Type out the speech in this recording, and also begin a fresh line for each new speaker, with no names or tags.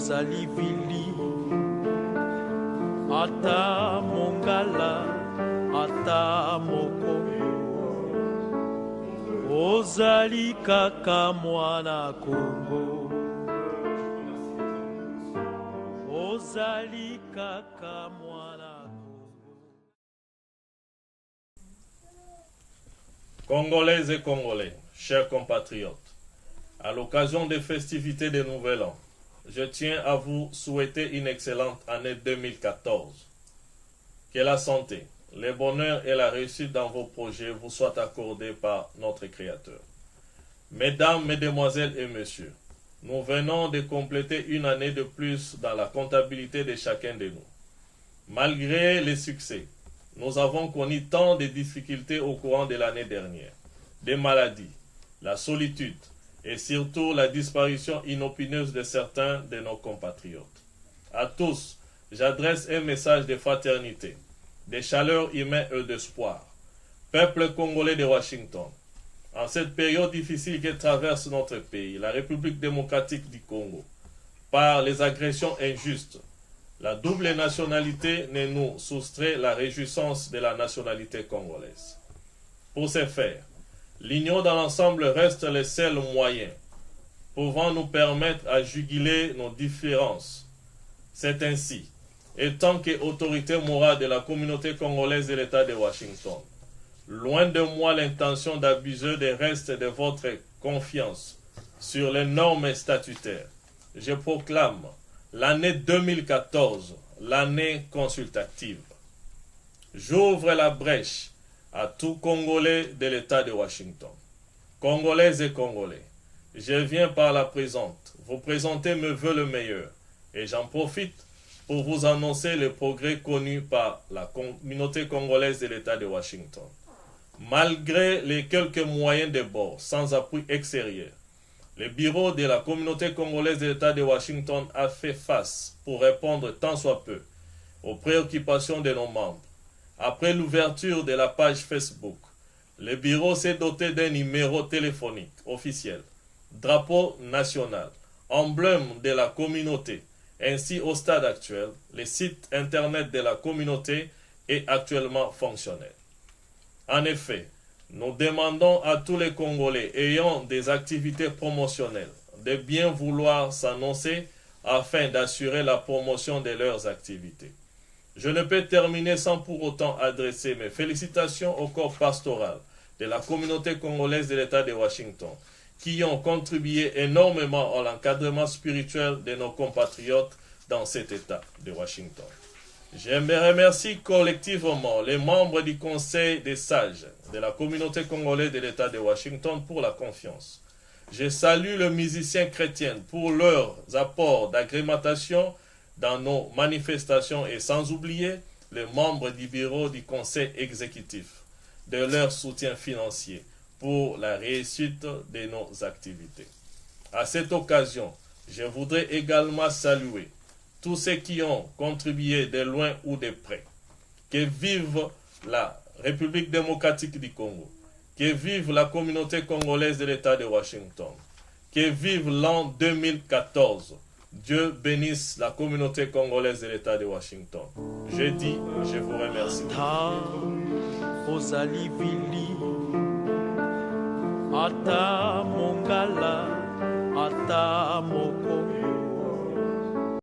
ozali vili ata mongala ata mokongo ozali kaka mwana Kongo ozali kaka mwana Kongo.
Congolaises et Congolais, chers compatriotes, à l'occasion des festivités de Nouvel An, je tiens à vous souhaiter une excellente année 2014. Que la santé, le bonheur et la réussite dans vos projets vous soient accordés par notre Créateur. Mesdames, Mesdemoiselles et Messieurs, nous venons de compléter une année de plus dans la comptabilité de chacun de nous. Malgré les succès, nous avons connu tant de difficultés au courant de l'année dernière. Des maladies, la solitude et surtout la disparition inopineuse de certains de nos compatriotes. À tous, j'adresse un message de fraternité, de chaleur humaine et d'espoir. Peuple congolais de Washington, en cette période difficile que traverse notre pays, la République démocratique du Congo, par les agressions injustes, la double nationalité ne nous soustrait la réjouissance de la nationalité congolaise. Pour ce faire, l'union dans l'ensemble reste le seul moyen pouvant nous permettre à juguler nos différences. C'est ainsi, et tant qu'autorité morale de la communauté congolaise de l'État de Washington, loin de moi l'intention d'abuser des restes de votre confiance sur les normes statutaires, je proclame l'année 2014, l'année consultative. J'ouvre la brèche à tout Congolais de l'État de Washington. Congolaises et Congolais, je viens par la présente vous présenter mes vœux le meilleur et j'en profite pour vous annoncer les progrès connus par la communauté congolaise de l'État de Washington. Malgré les quelques moyens de bord sans appui extérieur, le bureau de la communauté congolaise de l'État de Washington a fait face pour répondre tant soit peu aux préoccupations de nos membres. Après l'ouverture de la page Facebook, le bureau s'est doté d'un numéro téléphonique officiel, drapeau national, emblème de la communauté. Ainsi, au stade actuel, le site internet de la communauté est actuellement fonctionnel. En effet, nous demandons à tous les Congolais ayant des activités promotionnelles de bien vouloir s'annoncer afin d'assurer la promotion de leurs activités. Je ne peux terminer sans pour autant adresser mes félicitations au corps pastoral de la communauté congolaise de l'État de Washington, qui ont contribué énormément à l'encadrement spirituel de nos compatriotes dans cet État de Washington. Je me remercie collectivement les membres du Conseil des sages de la communauté congolaise de l'État de Washington pour la confiance. Je salue les musiciens chrétiens pour leurs apports d'agrémentation dans nos manifestations et sans oublier les membres du bureau du Conseil exécutif de leur soutien financier pour la réussite de nos activités. À cette occasion, je voudrais également saluer tous ceux qui ont contribué de loin ou de près. Que vive la République démocratique du Congo, que vive la communauté congolaise de l'État de Washington, que vive l'an 2014. Dieu bénisse la communauté congolaise de l'État de Washington. Je dis, je vous remercie.
Ozali vili ata mongala ata moko